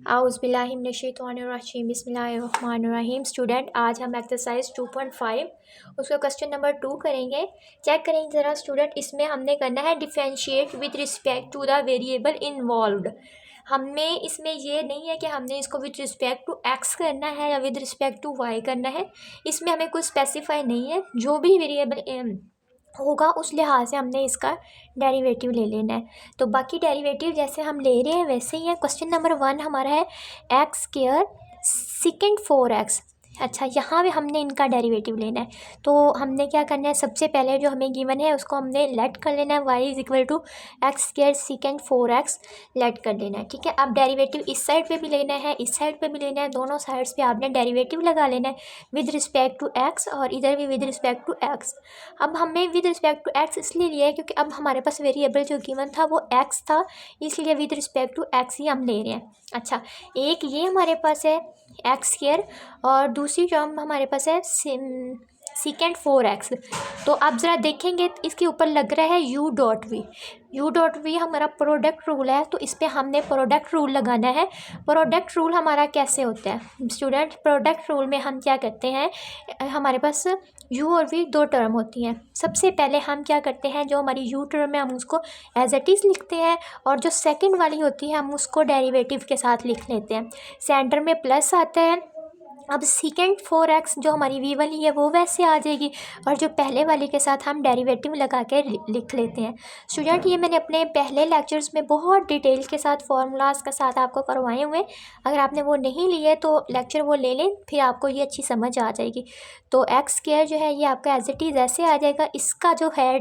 आउज़बिल्लाहिमिनश्शैतानिर्रजीम बिस्मिल्लाहिर्रहमानिर्रहीम। स्टूडेंट, आज हम एक्सरसाइज 2.5 उसका क्वेश्चन नंबर 2 करेंगे। चेक करेंगे ज़रा स्टूडेंट, इसमें हमने करना है differentiate with respect to the variable involved. हमें इसमें ये नहीं है कि हमने इसको विद रिस्पेक्ट टू एक्स करना है या विद रिस्पेक्ट टू वाई करना है। इसमें हमें कुछ स्पेसिफाई नहीं है, जो भी वेरिएबल होगा उस लिहाज से हमने इसका डेरिवेटिव ले लेना है। तो बाकी डेरिवेटिव जैसे हम ले रहे हैं वैसे ही है। क्वेश्चन नंबर 1 हमारा है एक्स स्क्वायर सेकेंड 4x। अच्छा, यहाँ पे हमने इनका डेरिवेटिव लेना है। तो हमने क्या करना है, सबसे पहले जो हमें गिवन है उसको हमने लेट कर लेना है, y is equal to x square second 4x let कर लेना है। ठीक है, अब डेरिवेटिव इस साइड पे भी लेना है, इस साइड पे भी लेना है, दोनों साइड्स पे आपने डेरिवेटिव लगा लेना है विद रिस्पेक्ट टू x और इधर भी विद रिस्पेक्ट टू x। अब हमें विद रिस्पेक्ट टू x इसलिए लिया है क्योंकि अब हमारे पास वेरिएबल जो गिवन था वो x था, इसलिए विद रिस्पेक्ट टू x ही हम ले रहे हैं। अच्छा, एक ये हमारे पास है एक्स स्क्वायर और दूसरी टर्म हमारे पास है सेकेंड 4x। तो आप ज़रा देखेंगे इसके ऊपर लग रहा है u dot v. u dot v हमारा प्रोडक्ट रूल है, तो इस पर हमने प्रोडक्ट रूल लगाना है। प्रोडक्ट रूल हमारा कैसे होता है स्टूडेंट? प्रोडक्ट रूल में हम क्या करते हैं, हमारे पास u और v दो टर्म होती हैं। सबसे पहले हम क्या करते हैं, जो हमारी u टर्म है हम उसको एज इट इज़ लिखते हैं और जो सेकंड वाली होती है हम उसको डेरिवेटिव के साथ लिख लेते हैं। सेंटर में प्लस आता है। अब सेकेंड 4x जो हमारी v वाली है वो वैसे आ जाएगी और जो पहले वाले के साथ हम डेरिवेटिव लगा के लिख लेते हैं। स्टूडेंट, ये मैंने अपने पहले लेक्चर्स में बहुत डिटेल के साथ फार्मूलाज के साथ आपको करवाए हुए हैं। अगर आपने वो नहीं लिए तो लेक्चर वो ले लें, फिर आपको ये अच्छी समझ आ जाएगी। तो एक्स स्क्वायर जो है ये आपका एज इट इज़ ऐसे आ जाएगा। इसका जो है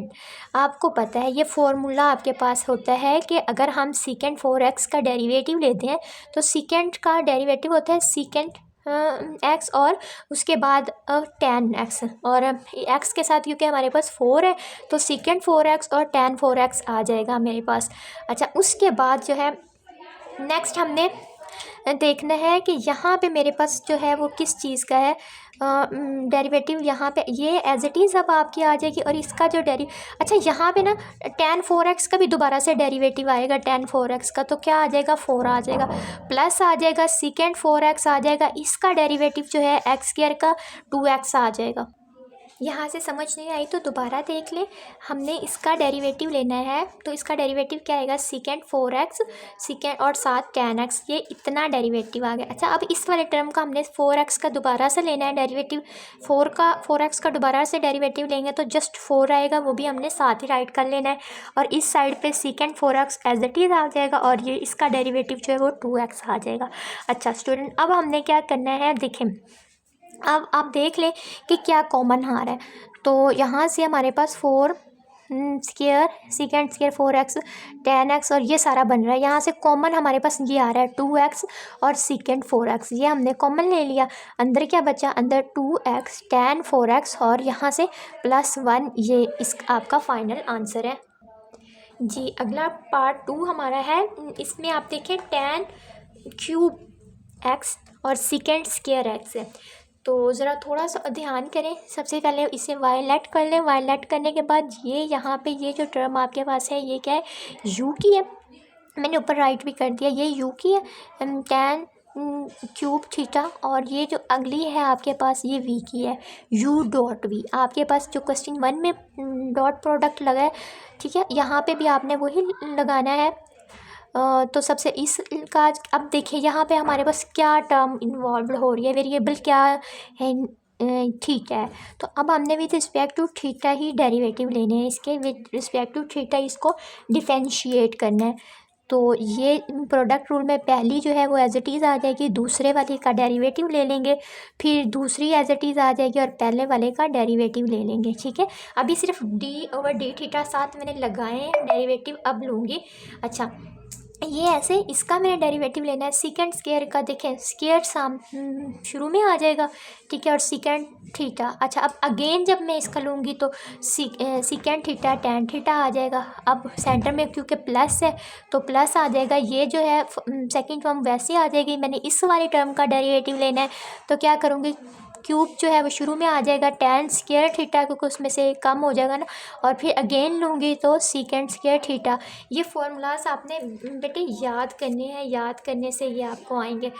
आपको पता है, ये फार्मूला आपके पास होता है कि अगर हम सेकेंड 4x का डेरिवेटिव लेते हैं तो सेकेंड का डेरिवेटिव होता है सेकेंड एक्स और उसके बाद टेन एक्स, और एक्स के साथ क्योंकि हमारे पास 4 है तो सेकेंड 4x और टेन 4x आ जाएगा मेरे पास। अच्छा, उसके बाद जो है नेक्स्ट हमने देखना है कि यहाँ पे मेरे पास जो है वो किस चीज़ का है डेरिवेटिव। यहाँ पे ये एज इट इज़ अब आपकी आ जाएगी और इसका जो अच्छा, यहाँ पे ना टेन 4x का भी दोबारा से डेरिवेटिव आएगा। टेन 4x का तो क्या आ जाएगा, 4 आ जाएगा, प्लस आ जाएगा सेकेंड 4x आ जाएगा। इसका डेरिवेटिव जो है एक्स स्क्वायर का 2x आ जाएगा। यहाँ से समझ नहीं आई तो दोबारा देख ले। हमने इसका डेरिवेटिव लेना है तो इसका डेरिवेटिव क्या आएगा, सेकेंड 4x सेकेंड और साथ 10x, ये इतना डेरिवेटिव आ गया। अच्छा, अब इस वाले टर्म का हमने 4x का दोबारा से लेना है डेरिवेटिव। 4x का दोबारा से डेरिवेटिव लेंगे तो जस्ट 4 आएगा, वो भी हमने साथ ही राइट कर लेना है और इस साइड पे second 4x as it is आ जाएगा और ये इसका डेरिवेटिव जो है वो 2x आ जाएगा। अच्छा स्टूडेंट, अब हमने क्या करना है, देखें अब आप देख लें कि क्या कॉमन आ रहा है। तो यहाँ से हमारे पास 4 square second square 4x 10x और ये सारा बन रहा है। यहाँ से कॉमन हमारे पास ये आ रहा है 2x और सेकेंड 4x, ये हमने कॉमन ले लिया। अंदर क्या बचा, अंदर 2x tan 4x और यहाँ से +1, ये इस आपका फाइनल आंसर है जी। अगला पार्ट 2 हमारा है, इसमें आप देखें tan क्यूब x और सेकेंड स्क्वायर x है। तो ज़रा थोड़ा सा ध्यान करें। सबसे पहले इसे वायलेट कर लें। वायलेट करने के बाद ये यहाँ पे ये जो टर्म आपके पास है ये क्या है, u की है। मैंने ऊपर राइट भी कर दिया, ये u की है tan क्यूब थीटा, और ये जो अगली है आपके पास ये v की है, u डॉट v। आपके पास जो क्वेश्चन 1 में डॉट प्रोडक्ट लगा है, ठीक है, यहाँ पे भी आपने वही लगाना है। तो सबसे इसका अब देखिए यहाँ पे हमारे पास क्या टर्म इन्वॉल्व हो रही है, वेरिएबल क्या है, थीटा है। तो अब हमने विद रिस्पेक्ट टू थीटा ही डेरिवेटिव लेने हैं इसके, विद रिस्पेक्ट टू थीटा इसको डिफरेंशिएट करना है। तो ये प्रोडक्ट रूल में पहली जो है वो एज इट इज़ आ जाएगी, दूसरे वाले का डेरिवेटिव ले लेंगे, फिर दूसरी एज इट इज़ आ जाएगी और पहले वाले का डेरिवेटिव ले लेंगे। ठीक है, अभी सिर्फ d/d साथ मैंने लगाए हैं, डेरिवेटिव अब लूँगी। अच्छा, ये ऐसे इसका मैंने डेरिवेटिव लेना है सेकेंड स्क्वायर का। देखें स्क्वायर शुरू में आ जाएगा, ठीक है, और सेकेंड थीटा। अच्छा, अब अगेन जब मैं इसका लूँगी तो सेकेंड थीटा tan थीटा आ जाएगा। अब सेंटर में क्योंकि प्लस है तो प्लस आ जाएगा। ये जो है सेकेंड टर्म वैसे आ जाएगी। मैंने इस वाले टर्म का डेरिवेटिव लेना है तो क्या करूँगी, क्यूब जो है वो शुरू में आ जाएगा tan स्क्वायर थीटा, क्योंकि उसमें से कम हो जाएगा ना, और फिर अगेन लूँगी तो सेकेंड स्क्वायर थीटा। ये फार्मूलाज आपने बेटे याद करने हैं, याद करने से ये आपको आएंगे।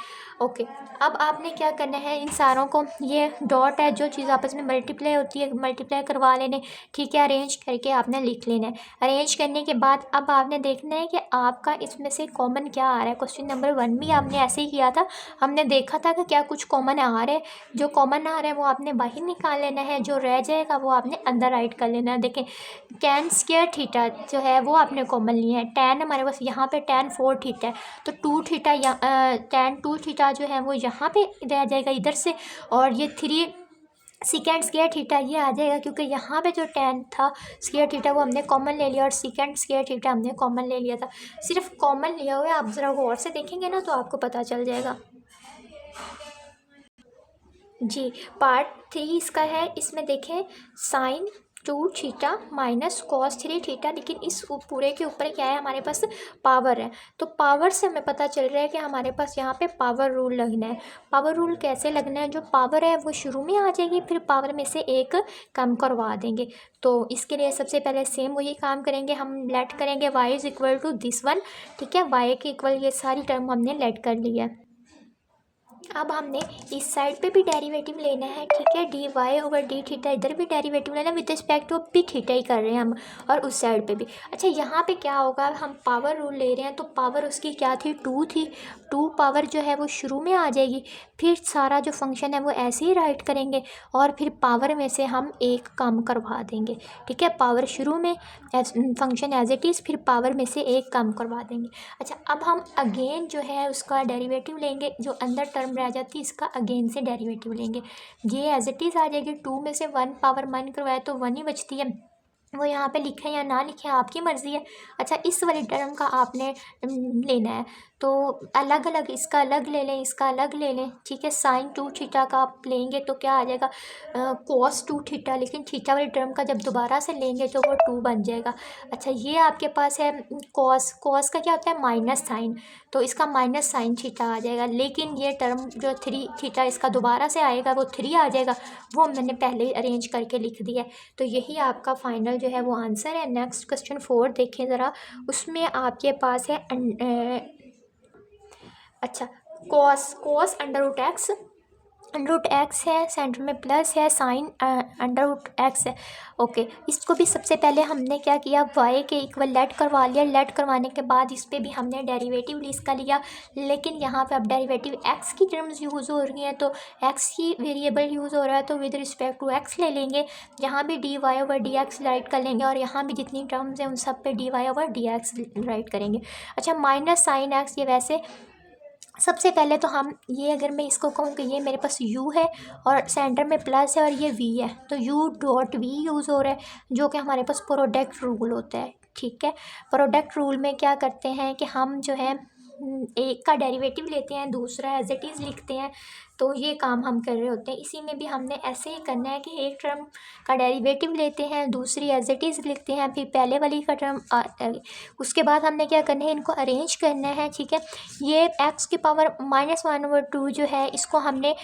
ओके, अब आपने क्या करना है, इन सारों को, ये डॉट है जो चीज़ आपस में मल्टीप्लाई होती है मल्टीप्लाई करवा लेने, ठीक है, अरेंज करके आपने लिख लेना है। अरेंज करने के बाद अब आपने देखना है कि आपका इसमें से कॉमन क्या आ रहा है। क्वेश्चन नंबर 1 भी आपने ऐसे ही किया था, हमने देखा था कि क्या कुछ कॉमन आ रहा है, जो कॉमन आ रहा है वो आपने बाहर निकाल लेना है, जो रह जाएगा वो आपने अंदर राइट कर लेना है। देखें tan स्क्वायर थीटा जो है वो आपने कॉमन लिया है, tan हमारे पास यहाँ पे tan 4 थीटा है, तो 2 थीटा tan 2 थीटा जो है वो यहाँ पे रह जाएगा इधर से, और ये 3 सेकेंड स्क्वायर थीटा ये आ जाएगा, क्योंकि यहाँ पे जो tan था स्क्वायर थीटा वो हमने कॉमन ले लिया और सेकेंड स्क्वायर थीटा हमने कॉमन ले लिया था। सिर्फ कॉमन लिया हुआ है, आप ज़रा गौर से देखेंगे ना तो आपको पता चल जाएगा। जी, पार्ट 3 इसका है, इसमें देखें sin 2 theta minus cos 3 theta, लेकिन इस पूरे के ऊपर क्या है, हमारे पास पावर है, तो पावर से हमें पता चल रहा है कि हमारे पास यहाँ पे पावर रूल लगना है। पावर रूल कैसे लगना है, जो पावर है वो शुरू में आ जाएगी, फिर पावर में से एक कम करवा देंगे। तो इसके लिए सबसे पहले सेम वही काम करेंगे, हम लेट करेंगे y is equal to this one, ठीक है, y के इक्वल ये सारी टर्म हमने लेट कर लिया है। अब हमने इस साइड पे भी डेरिवेटिव लेना है, ठीक है, d y over d theta, इधर भी डेरिवेटिव लेना है विद रिस्पेक्ट टू भी थीटा ही कर रहे हैं हम, और उस साइड पे भी। अच्छा, यहाँ पे क्या होगा, हम पावर रूल ले रहे हैं, तो पावर उसकी क्या थी, 2 थी, 2 पावर जो है वो शुरू में आ जाएगी, फिर सारा जो फंक्शन है वो ऐसे ही राइट करेंगे, और फिर पावर में से हम एक कम करवा देंगे, ठीक है, पावर शुरू में फंक्शन एज इट इज़, फिर पावर में से एक कम करवा देंगे। अच्छा, अब हम अगेन जो है उसका डेरिवेटिव लेंगे, जो अंदर टर्म रह जाती है इसका अगेन से डेरिवेटिव लेंगे, ये एज इट इज़ आ जाएगी, 2 में से 1 पावर मन करवाए तो 1 ही बचती है, वो यहाँ पे लिखें या ना लिखें आपकी मर्ज़ी है। अच्छा, इस वाली टर्म का आपने लेना है, तो अलग अलग, इसका अलग ले लें, इसका अलग ले लें, ठीक है, sin 2 थीटा का आप लेंगे तो क्या आ जाएगा, cos 2 थीटा, लेकिन थीटा वाली टर्म का जब दोबारा से लेंगे तो वो 2 बन जाएगा। अच्छा, ये आपके पास है cos का क्या होता है, माइनस साइन, तो इसका माइनस साइन थीटा आ जाएगा, लेकिन ये टर्म जो 3 थीटा इसका दोबारा से आएगा वो 3 आ जाएगा, वो मैंने पहले ही अरेंज करके लिख दिया है। तो यही आपका फाइनल जो है वो आंसर है। नेक्स्ट क्वेश्चन 4 देखें ज़रा, उसमें आपके पास है अच्छा, cos अंडर रूट एक्स है, सेंटर में प्लस है, साइन अंडर रूट एक्स है। ओके, इसको भी सबसे पहले हमने क्या किया, y के इक्वल लेट करवा लिया, लेट करवाने के बाद इस पर भी हमने डेरिवेटिव इसका लिया, लेकिन यहाँ पे अब डेरिवेटिव x की टर्म्स यूज़ हो रही हैं, तो x ही वेरिएबल यूज़ हो रहा है, तो विद रिस्पेक्ट टू x ले लेंगे, यहाँ भी dy ओवर dx राइट कर लेंगे, और यहाँ भी जितनी टर्म्स हैं उन सब पे dy ओवर dx राइट करेंगे। अच्छा, माइनस साइन x, ये वैसे सबसे पहले तो हम ये, अगर मैं इसको कहूँ कि ये मेरे पास u है और सेंटर में प्लस है और ये v है, तो u डॉट v यूज़ हो रहा है, जो कि हमारे पास प्रोडक्ट रूल होता है, ठीक है। प्रोडक्ट रूल में क्या करते हैं कि हम जो है एक का डेरिवेटिव लेते हैं, दूसरा एज इट इज़ लिखते हैं, तो ये काम हम कर रहे होते हैं। इसी में भी हमने ऐसे ही करना है कि एक टर्म का डेरिवेटिव लेते हैं, दूसरी एज इट इज़ लिखते हैं, फिर पहले वाली का टर्म उसके बाद हमने क्या करना है, इनको अरेंज करना है, ठीक है। ये x की पावर -1/2 जो है, इसको हमने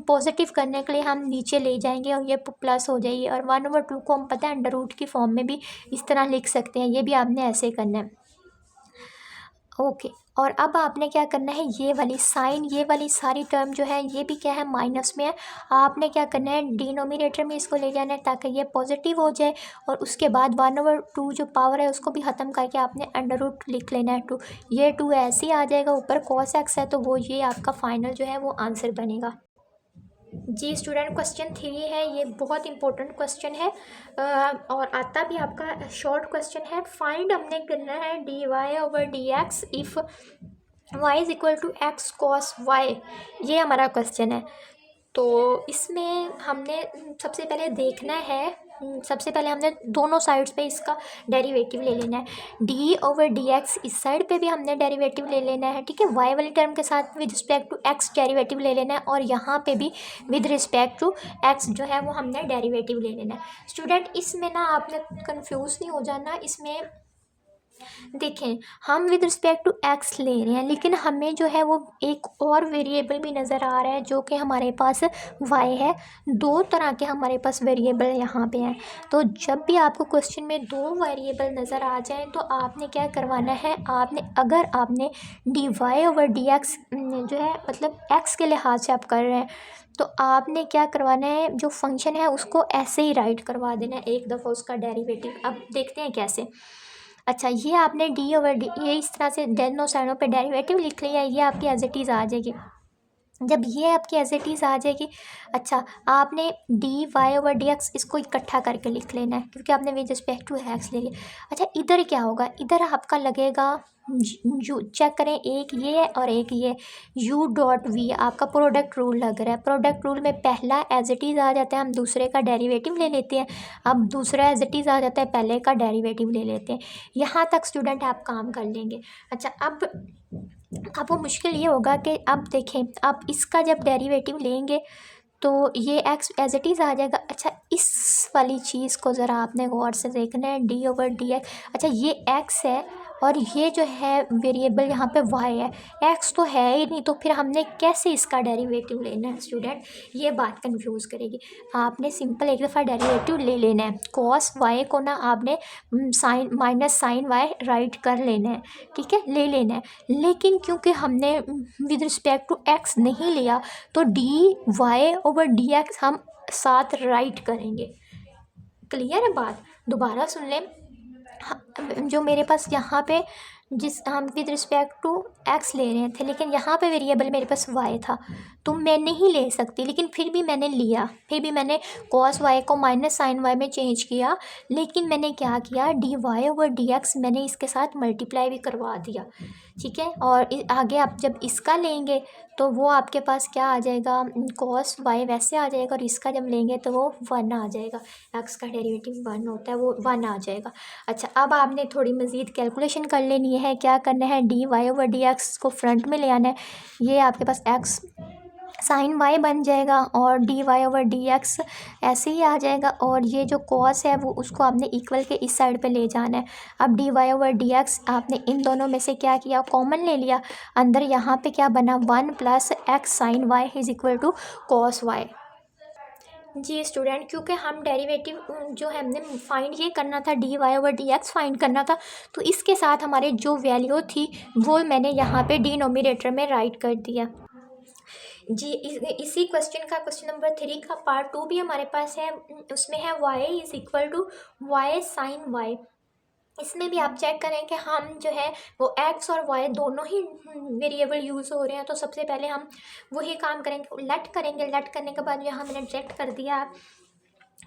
पॉजिटिव करने के लिए हम नीचे ले जाएंगे और ये प्लस हो जाएगी, और 1/2 को हम पता है अंडर रूट की फॉर्म में भी इस तरह लिख सकते हैं, ये भी आपने ऐसे करना है। ओके, और अब आपने क्या करना है, ये वाली साइन, ये वाली सारी टर्म जो है ये भी क्या है, माइनस में है, आपने क्या करना है, डिनोमिनेटर में इसको ले जाना है ताकि ये पॉजिटिव हो जाए, और उसके बाद 1/2 जो पावर है उसको भी ख़त्म करके आपने अंडर रूट लिख लेना है 2, ये 2 ऐसे ही आ जाएगा, ऊपर cos x है, तो वो ये आपका फाइनल जो है वो आंसर बनेगा। जी स्टूडेंट, क्वेश्चन 3 है, ये बहुत इंपॉर्टेंट क्वेश्चन है, और आता भी आपका शॉर्ट क्वेश्चन है। फाइंड हमने करना है dy over dx if y is equal to x cos y, ये हमारा क्वेश्चन है। तो इसमें हमने सबसे पहले देखना है, सबसे पहले हमने दोनों साइड्स पे इसका डेरिवेटिव ले लेना है, डी ओवर डी एक्स, इस साइड पे भी हमने डेरिवेटिव ले लेना है, ठीक है, वाई वाली टर्म के साथ with respect to x derivative ले लेना है, और यहाँ पे भी विद रिस्पेक्ट टू एक्स जो है वो हमने डेरिवेटिव ले लेना है। स्टूडेंट, इसमें ना आपने कंफ्यूज नहीं हो जाना, इसमें देखें, हम विद रिस्पेक्ट टू एक्स ले रहे हैं, लेकिन हमें जो है वो एक और वेरिएबल भी नज़र आ रहा है जो कि हमारे पास वाई है। दो तरह के हमारे पास वेरिएबल यहाँ पे हैं। तो जब भी आपको क्वेश्चन में दो वेरिएबल नज़र आ जाए तो आपने क्या करवाना है, अगर आपने d y over d x जो है मतलब एक्स के लिहाज से आप कर रहे हैं, तो आपने क्या करवाना है, जो फंक्शन है उसको ऐसे ही राइट करवा देना है एक दफ़ा उसका डेरिवेटिव। अब देखते हैं कैसे। अच्छा, ये आपने डी ओवर डी ये इस तरह से दोनों साइडों पे डेरिवेटिव लिख लिया, ये आपकी एज इट इज़ आ जाएगी। जब ये आपकी एज इट इज़ आ जाएगी, अच्छा आपने d y over d x इसको इकट्ठा करके लिख लेना है क्योंकि आपने विद रिस्पेक्ट टू एक्स ले लिया। अच्छा, इधर क्या होगा, इधर आपका लगेगा यू, चेक करें, एक ये है और एक ये यू डॉट वी आपका प्रोडक्ट रूल लग रहा है। प्रोडक्ट रूल में पहला एज इट इज़ आ जाता है, हम दूसरे का डेरिवेटिव ले लेते हैं। अब दूसरा एज इट इज़ आ जाता है, पहले का डेरिवेटिव ले लेते हैं। यहाँ तक स्टूडेंट आप काम कर लेंगे। अच्छा, अब वो मुश्किल ये होगा कि अब देखें, आप इसका जब डेरिवेटिव लेंगे तो ये एक्स एज इट इज़ आ जाएगा। अच्छा, इस वाली चीज़ को ज़रा आपने गौर से देखना है, डी ओवर डी एक्स। अच्छा, ये एक्स है और ये जो है वेरिएबल यहाँ पे वाई है, एक्स तो है ही नहीं, तो फिर हमने कैसे इसका डेरिवेटिव लेना है स्टूडेंट, ये बात कंफ्यूज करेगी। आपने सिंपल एक दफ़ा डेरिवेटिव ले लेना है, कॉस वाई को ना आपने sine minus sine y right कर लेना है, ठीक है, ले लेना है। लेकिन क्योंकि हमने विद रिस्पेक्ट टू एक्स नहीं लिया तो d y over d x हम साथ राइट करेंगे। क्लियर है बात, दोबारा सुन लें। जो मेरे पास यहाँ पे जिस हम विद रिस्पेक्ट टू एक्स ले रहे थे, लेकिन यहाँ पे वेरिएबल मेरे पास वाई था, तो मैं नहीं ले सकती, लेकिन फिर भी मैंने लिया, फिर भी मैंने कॉस वाई को माइनस साइन वाई में चेंज किया। लेकिन मैंने क्या किया, d y over d x मैंने इसके साथ मल्टीप्लाई भी करवा दिया, ठीक है। और आगे आप जब इसका लेंगे तो वो आपके पास क्या आ जाएगा, कॉस वाई वैसे आ जाएगा, और इसका जब लेंगे तो वो वन आ जाएगा। एक्स का डेरिवेटिव वन होता है, वो वन आ जाएगा। अच्छा, अब आपने थोड़ी मज़ीद कैलकुलेशन कर लेनी है। क्या करना है, d y over d x को फ्रंट में ले आना है, ये आपके पास एक्स साइन वाई बन जाएगा और d y over d x ऐसे ही आ जाएगा। और ये जो कॉस है वो उसको आपने इक्वल के इस साइड पे ले जाना है। अब d y over d x आपने इन दोनों में से क्या किया, कॉमन ले लिया। अंदर यहाँ पे क्या बना, one plus x sine y is equal to cos y. जी स्टूडेंट, क्योंकि हम डेरिवेटिव जो है हमने फाइंड ये करना था, d y over d x find करना था, तो इसके साथ हमारे जो वैल्यू थी वो मैंने यहाँ पे डिनोमिनेटर में राइट कर दिया। जी, इसी क्वेश्चन का क्वेश्चन नंबर 3 का पार्ट 2 भी हमारे पास है। उसमें है y is equal to y sine y. इसमें भी आप चेक करें कि हम जो है वो x और y दोनों ही वेरिएबल यूज़ हो रहे हैं। तो सबसे पहले हम वही काम करेंगे, लेट करेंगे। लेट करने के बाद यहाँ मैंने डायरेक्ट कर दिया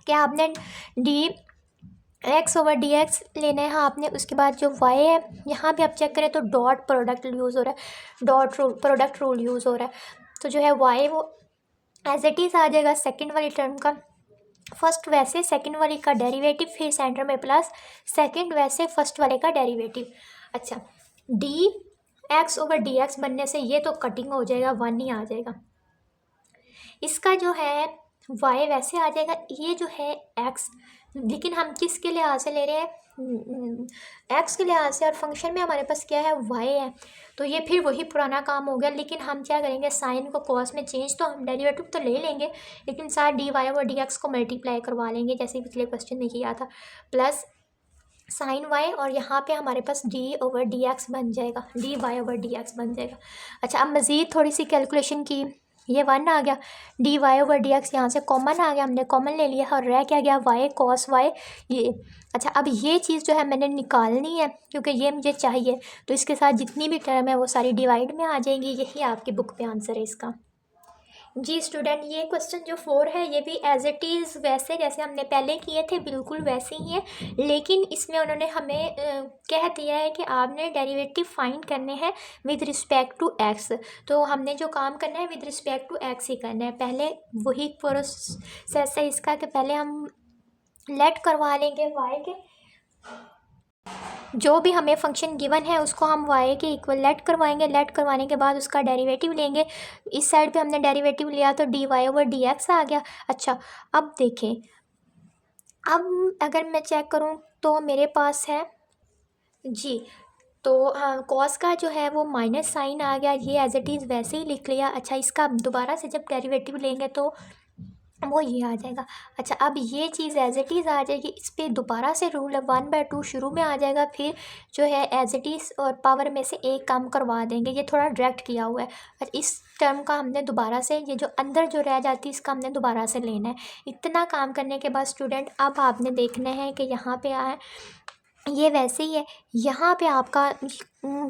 कि आपने D x over d x लेना है, हाँ आपने। उसके बाद जो वाई है यहाँ भी आप चेक करें तो डॉट प्रोडक्ट यूज़ हो रहा है, dot rule product rule use हो रहा है। तो जो है वाई वो एज इट इज़ आ जाएगा सेकंड वाली टर्म का, फर्स्ट वैसे सेकंड वाली का डेरिवेटिव, फिर सेंटर में प्लस सेकंड वैसे फर्स्ट वाले का डेरिवेटिव। अच्छा, D x over d x बनने से ये तो कटिंग हो जाएगा, वन ही आ जाएगा। इसका जो है वाई वैसे आ जाएगा, ये जो है एक्स, लेकिन हम किसके लिहाज से ले रहे हैं, एक्स के लिहाज से, और फंक्शन में हमारे पास क्या है, वाई है। तो ये फिर वही पुराना काम हो गया, लेकिन हम क्या करेंगे, साइन को कॉस में चेंज, तो हम डेरिवेटिव तो ले लेंगे लेकिन साथ d y over d x को मल्टीप्लाई करवा लेंगे जैसे पिछले क्वेश्चन में किया था, प्लस साइन वाई, और यहाँ पे हमारे पास डी ओवर डी एक्स बन जाएगा, d y over d x बन जाएगा। अच्छा, अब मज़ीद थोड़ी सी कैलकुलेशन की, ये वन आ गया, d y over d x यहाँ से कॉमन आ गया, हमने कॉमन ले लिया और रह क्या गया, वाई कॉस वाई ये। अच्छा, अब ये चीज़ जो है मैंने निकालनी है क्योंकि ये मुझे चाहिए, तो इसके साथ जितनी भी टर्म है वो सारी डिवाइड में आ जाएंगी। यही आपकी बुक पे आंसर है इसका। जी स्टूडेंट, ये क्वेश्चन जो 4 है ये भी एज इट इज़ वैसे जैसे हमने पहले किए थे बिल्कुल वैसे ही है, लेकिन इसमें उन्होंने हमें कह दिया है कि आपने डेरिवेटिव फाइंड करने हैं विद रिस्पेक्ट टू एक्स। तो हमने जो काम करना है विद रिस्पेक्ट टू एक्स ही करना है। पहले वही प्रोसेस है इसका कि पहले हम लेट करवा लेंगे वाई के, जो भी हमें फंक्शन गिवन है उसको हम वाई के इक्वल लेट करवाएंगे। लेट करवाने के बाद उसका डेरिवेटिव लेंगे। इस साइड पे हमने डेरिवेटिव लिया तो d y over d x आ गया। अच्छा, अब देखें, अब अगर मैं चेक करूं तो मेरे पास है जी, तो हाँ, कॉस का जो है वो माइनस साइन आ गया, ये एज इट इज़ वैसे ही लिख लिया। अच्छा, इसका दोबारा से जब डेरिवेटिव लेंगे तो वो ये आ जाएगा। अच्छा, अब ये चीज़ एज इट इज़ आ जाएगी, इस पे दोबारा से रूल है 1/2 शुरू में आ जाएगा, फिर जो है एज इट इज़ और पावर में से एक कम करवा देंगे। ये थोड़ा डायरेक्ट किया हुआ है। और इस टर्म का हमने दोबारा से, ये जो अंदर जो रह जाती है इसका हमने दोबारा से लेना है। इतना काम करने के बाद स्टूडेंट अब आपने देखना है कि यहाँ पे आए, ये वैसे ही है। यहाँ पे आपका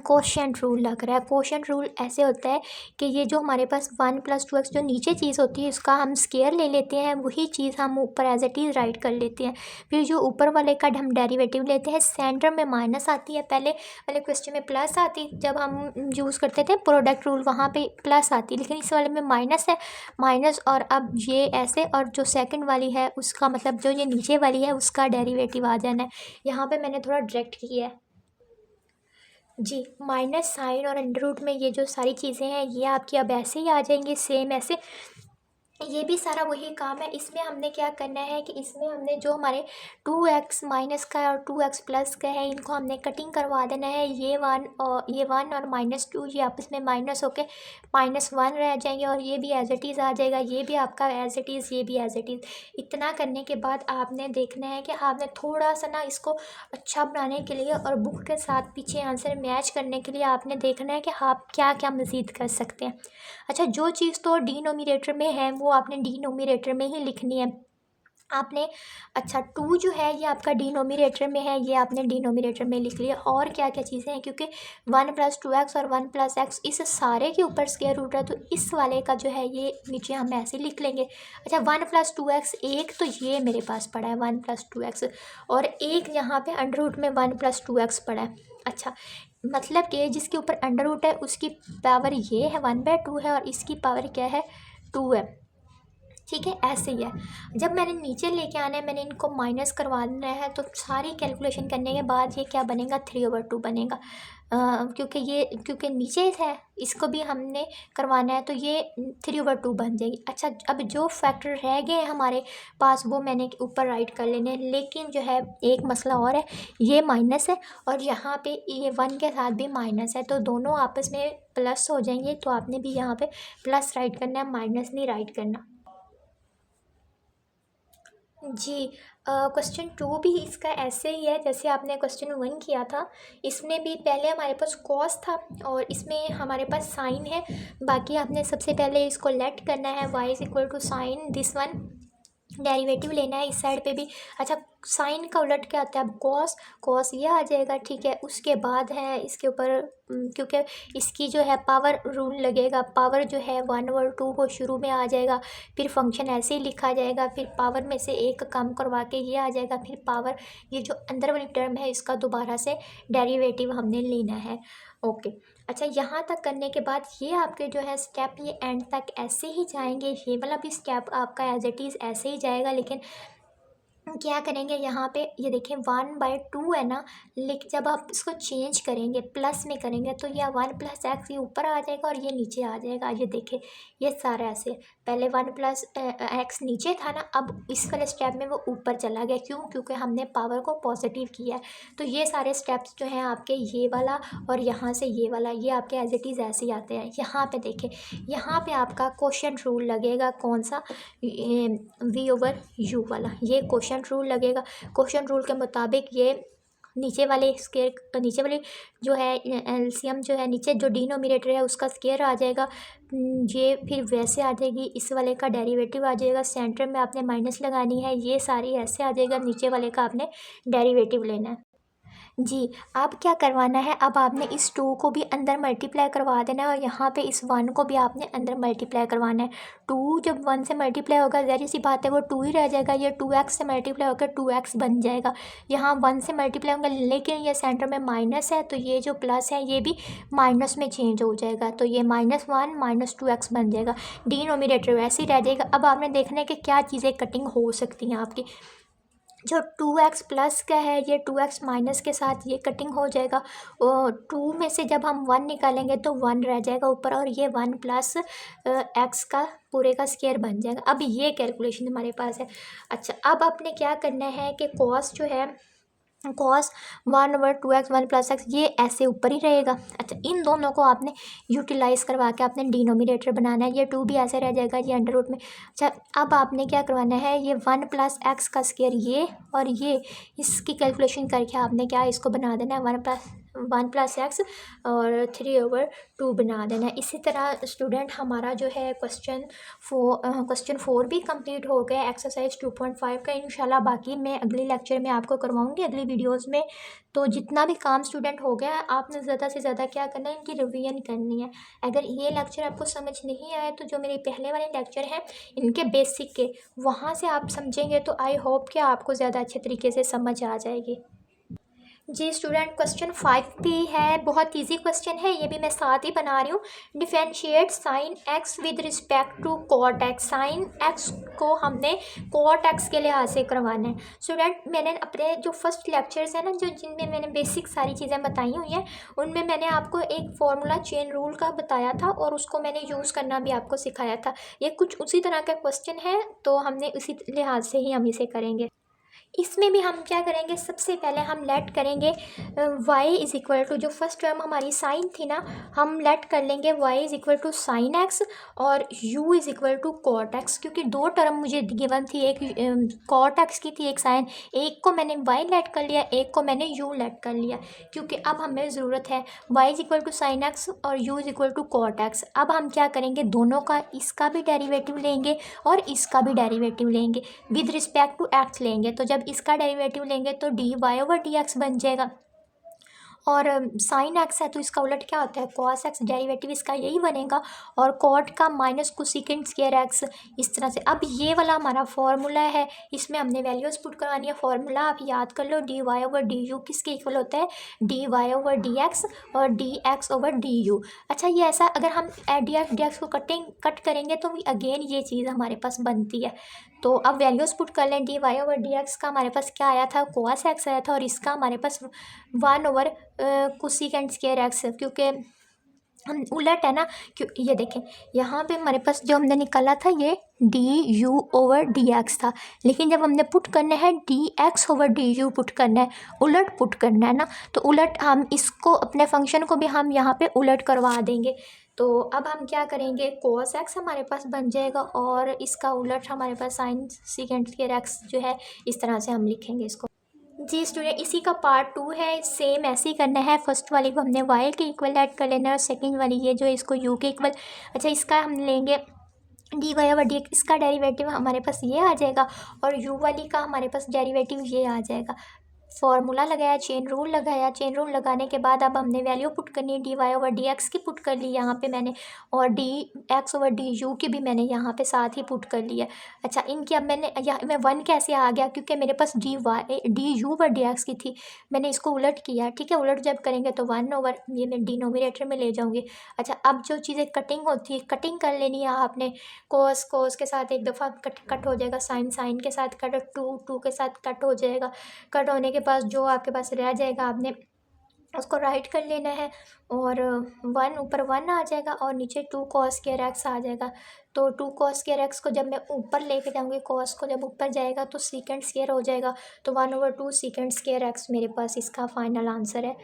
कोशेंट रूल लग रहा है। कोशेंट रूल ऐसे होता है कि ये जो हमारे पास 1+2x जो नीचे चीज़ होती है इसका हम स्केयर ले लेते हैं, वही चीज़ हम ऊपर एज इट इज़ राइट कर लेते हैं। फिर जो ऊपर वाले का हम डेरिवेटिव लेते हैं, सेंटर में माइनस आती है, पहले वाले क्वेश्चन में प्लस आती, जब हम यूज़ करते थे प्रोडक्ट रूल वहाँ पे प्लस आती, लेकिन इस वाले में माइनस है, माइनस। और अब ये ऐसे, और जो सेकंड वाली है उसका मतलब जो ये नीचे वाली है उसका डेरिवेटिव आ जाना है। यहाँ पे मैंने थोड़ा डायरेक्ट किया है। जी, माइनस साइन और अंडर रूट में ये जो सारी चीज़ें हैं ये आपकी अब ऐसे ही आ जाएंगी, सेम ऐसे। ये भी सारा वही काम है। इसमें हमने क्या करना है कि इसमें हमने जो हमारे 2x माइनस का और 2x प्लस का है इनको हमने कटिंग करवा देना है। ये 1 और -2 ये आपस में माइनस होके -1 रह जाएंगे, और ये भी एज इट इज़ आ जाएगा, ये भी आपका एज इट इज़, ये भी एज इट इज़। इतना करने के बाद आपने देखना है कि आपने थोड़ा सा ना इसको अच्छा बनाने के लिए और बुक के साथ पीछे आंसर मैच करने के लिए आपने देखना है कि आप क्या क्या मज़ीद कर सकते हैं। अच्छा, जो चीज़ तो डिनोमिनेटर में है वो आपने डिनोमिनेटर में ही लिखनी है आपने। अच्छा, 2 जो है ये आपका डिनोमिनेटर में है, ये आपने डिनोमिनेटर में लिख लिया। और क्या क्या चीज़ें हैं, क्योंकि 1+2x और 1+x इस सारे के ऊपर स्क्वायर रूट है, तो इस वाले का जो है ये नीचे हम ऐसे लिख लेंगे। अच्छा, 1+2x एक तो ये मेरे पास पड़ा है 1+2x, और एक यहाँ पे अंडर रूट में 1+2x पड़ा है। अच्छा, मतलब कि जिसके ऊपर अंडर रूट है उसकी पावर ये है 1/2 है, और इसकी पावर क्या है 2 है। ठीक है, ऐसे ही है। जब मैंने नीचे लेके आना है, मैंने इनको माइनस करवा देना है, तो सारी कैलकुलेशन करने के बाद ये क्या बनेगा 3/2 बनेगा। क्योंकि नीचे है इसको भी हमने करवाना है, तो ये 3/2 बन जाएगी। अच्छा, अब जो फैक्टर रह गए हैं हमारे पास वो मैंने ऊपर राइट कर लेने हैं, लेकिन जो है एक मसला और है, ये माइनस है और यहाँ पे ये 1 के साथ भी माइनस है, तो दोनों आपस में प्लस हो जाएंगे, तो आपने भी यहाँ पे प्लस राइट करना है, माइनस नहीं राइट करना। जी, क्वेश्चन 2 भी इसका ऐसे ही है जैसे आपने क्वेश्चन 1 किया था। इसमें भी पहले हमारे पास कॉस था और इसमें हमारे पास साइन है। बाकी आपने सबसे पहले इसको लेट करना है, y is equal to sine this one, derivative लेना है इस साइड पे भी। अच्छा, साइन का उलट क्या आता है, अब कॉस, कॉस ये आ जाएगा। ठीक है, उसके बाद है इसके ऊपर क्योंकि इसकी जो है पावर रूल लगेगा, पावर जो है 1 और 2 वो शुरू में आ जाएगा, फिर फंक्शन ऐसे ही लिखा जाएगा, फिर पावर में से एक कम करवा के ये आ जाएगा, फिर पावर, ये जो अंदर वाली टर्म है इसका दोबारा से डेरिवेटिव हमने लेना है। ओके। अच्छा, यहाँ तक करने के बाद ये आपके जो है स्टेप ये एंड तक ऐसे ही जाएंगे, ये वाला भी स्टेप आपका एज इट इज़ ऐसे ही जाएगा, लेकिन क्या करेंगे यहाँ पे, ये देखें 1/2 है ना, लेकिन जब आप इसको चेंज करेंगे प्लस में करेंगे तो यह 1+x ये ऊपर आ जाएगा और ये नीचे आ जाएगा। ये देखें, ये सारा ऐसे, पहले 1+x नीचे था ना, अब इस वाले स्टेप में वो ऊपर चला गया। क्यों? क्योंकि हमने पावर को पॉजिटिव किया है। तो ये सारे स्टेप्स जो हैं आपके, ये वाला और यहाँ से ये वाला, ये आपके एज इट इज़ ऐसे ही आते हैं। यहाँ पे देखें, यहाँ पे आपका क्वोशंट रूल लगेगा, कौन सा, v/u वाला, ये क्वोशंट रूल लगेगा। क्वोशंट रूल के मुताबिक ये नीचे वाली जो है एलसीएम जो है, नीचे जो डिनोमिनेटर है उसका स्केयर आ जाएगा। ये फिर वैसे आ जाएगी, इस वाले का डेरिवेटिव आ जाएगा, सेंटर में आपने माइनस लगानी है, ये सारी ऐसे आ जाएगा, नीचे वाले का आपने डेरिवेटिव लेना है। जी, अब क्या करवाना है, अब आपने इस 2 को भी अंदर मल्टीप्लाई करवा देना है और यहाँ पे इस 1 को भी आपने अंदर मल्टीप्लाई करवाना है। 2 जब 1 से मल्टीप्लाई होगा ज़ाहिर सी बात है वो 2 ही रह जाएगा, ये 2x से मल्टीप्लाई होकर 2x बन जाएगा। यहाँ 1 से मल्टीप्लाई होगा, लेकिन ये सेंटर में माइनस है, तो ये जो प्लस है ये भी माइनस में चेंज हो जाएगा, तो ये -1 -2x बन जाएगा। डिनोमिनेटर वैसे ही रह जाएगा। अब आपने देखना है कि क्या चीज़ें कटिंग हो सकती हैं आपकी। जो 2x प्लस का है, ये 2x माइनस के साथ ये कटिंग हो जाएगा, और 2 में से जब हम 1 निकालेंगे तो 1 रह जाएगा ऊपर, और ये 1 प्लस x का पूरे का स्क्वायर बन जाएगा। अब ये कैलकुलेशन हमारे पास है। अच्छा, अब आपने क्या करना है कि कॉस जो है कॉस 1/2x 1 + x ये ऐसे ऊपर ही रहेगा। अच्छा, इन दोनों को आपने यूटिलाइज़ करवा के आपने डिनोमिनेटर बनाना है। ये 2 भी ऐसे रह जाएगा, ये अंडर रूट में। अच्छा, अब आपने क्या करवाना है, ये 1 + x का स्क्वायर ये और ये इसकी कैलकुलेशन करके आपने क्या इसको बना देना है 1 + x और 3/2 बना देना है। इसी तरह स्टूडेंट हमारा जो है क्वेश्चन 4 भी कंप्लीट हो गया एक्सरसाइज 2.5 का। इंशाल्लाह बाकी मैं अगले लेक्चर में आपको करवाऊंगी, अगली वीडियोस में। तो जितना भी काम स्टूडेंट हो गया है, आपने ज़्यादा से ज़्यादा क्या करना है, इनकी रिवीजन करनी है। अगर ये लेक्चर आपको समझ नहीं आया तो जो मेरे पहले वाले लेक्चर हैं इनके बेसिक के, वहाँ से आप समझेंगे तो आई होप कि आपको ज़्यादा अच्छे तरीके से समझ आ जाएगी। जी स्टूडेंट, क्वेश्चन 5 भी है, बहुत इजी क्वेश्चन है, ये भी मैं साथ ही बना रही हूँ। Differentiate sine x with respect to cot x. Sine x को हमने कॉट एक्स के लिहाज से करवाना है। स्टूडेंट, मैंने अपने जो फर्स्ट लेक्चर्स हैं ना, जो जिनमें मैंने बेसिक सारी चीज़ें बताई हुई हैं, उनमें मैंने आपको एक फॉर्मूला चेन रूल का बताया था और उसको मैंने यूज़ करना भी आपको सिखाया था। ये कुछ उसी तरह का क्वेश्चन है, तो हमने उसी लिहाज से ही हम इसे करेंगे। इसमें भी हम क्या करेंगे, सबसे पहले हम लेट करेंगे y इज़ इक्वल टू, जो फर्स्ट टर्म हमारी साइन थी ना, हम लेट कर लेंगे y is equal to sine x और u is equal to cot x. क्योंकि दो टर्म मुझे गिवन थी, एक कॉट एक्स की थी, एक साइन। एक को मैंने y लेट कर लिया, एक को मैंने u लेट कर लिया, क्योंकि अब हमें ज़रूरत है y is equal to sine x और u is equal to cot x. अब हम क्या करेंगे, दोनों का, इसका भी डेरिवेटिव लेंगे और इसका भी डेरिवेटिव लेंगे, विद रिस्पेक्ट टू एक्स लेंगे। तो जब इसका डेरिवेटिव लेंगे तो dy/dx बन जाएगा। और साइन एक्स है तो इसका उलट क्या होता है, कॉस एक्स, डेरिवेटिव इसका यही बनेगा। और कॉट का माइनस कोसेकेंट स्क्वायर एक्स, इस तरह से। अब ये वाला हमारा फॉर्मूला है, इसमें हमने वैल्यूज पुट करवानी है। फॉर्मूला आप याद कर लो, dy/du किसके इक्वल होता है, dy/dx और dx/du। अच्छा, ये ऐसा अगर हम dx को कट करेंगे तो अगेन ये चीज़ हमारे पास बनती है। तो अब वैल्यूज पुट कर लें, dy/dx का हमारे पास क्या आया था, cos x आया था, और इसका हमारे पास 1/कोसेकेंट स्क्वायर एक्स, क्योंकि हम उलट है ना। क्यों, ये देखें यहाँ पे हमारे पास जो हमने निकाला था ये du/dx था, लेकिन जब हमने पुट करना है dx/du पुट करना है, उलट पुट करना है ना, तो उलट हम इसको, अपने फंक्शन को भी हम यहाँ पे उलट करवा देंगे। तो अब हम क्या करेंगे, cos x हमारे पास बन जाएगा और इसका उलट हमारे पास sin सेकेंट स्क्वायर x जो है, इस तरह से हम लिखेंगे इसको। जी स्टूडेंट, इसी का पार्ट 2 है, सेम ऐसे ही करना है। फर्स्ट वाली को हमने y के इक्वल ऐड कर लेना है और सेकंड वाली ये जो है इसको u के इक्वल। अच्छा, इसका हम लेंगे dy/dx, इसका डेरिवेटिव हमारे पास ये आ जाएगा और u वाली का हमारे पास डेरिवेटिव ये आ जाएगा। फॉर्मूला लगाया, चेन रूल लगाया, चेन रूल लगाने के बाद अब हमने वैल्यू पुट करनी है, dy/dx की पुट कर ली यहाँ पे मैंने, और dx/du की भी मैंने यहाँ पे साथ ही पुट कर लिया। अच्छा, इनकी अब मैंने यहाँ में 1 कैसे आ गया, क्योंकि मेरे पास du/dx की थी, मैंने इसको उलट किया। ठीक है, उलट जब करेंगे तो 1 ये मैं डिनोमिनेटर में ले जाऊँगी। अच्छा, अब जो चीज़ें कटिंग होती है, कटिंग कर लेनी है आपने। कोस के साथ एक दफ़ा कट हो जाएगा, साइन के साथ कट, टू के साथ कट हो जाएगा। कट होने के पास जो आपके पास रह जाएगा आपने उसको राइट कर लेना है, और 1 ऊपर 1 आ जाएगा और नीचे 2 cos स्क्वायर एक्स आ जाएगा। तो 2 cos स्क्वायर एक्स को जब मैं ऊपर लेके जाऊँगी, cos को जब ऊपर जाएगा तो सेकेंड स्क्वायर हो जाएगा, तो 1/2 सेकेंड स्क्वायर एक्स मेरे पास इसका फाइनल आंसर है।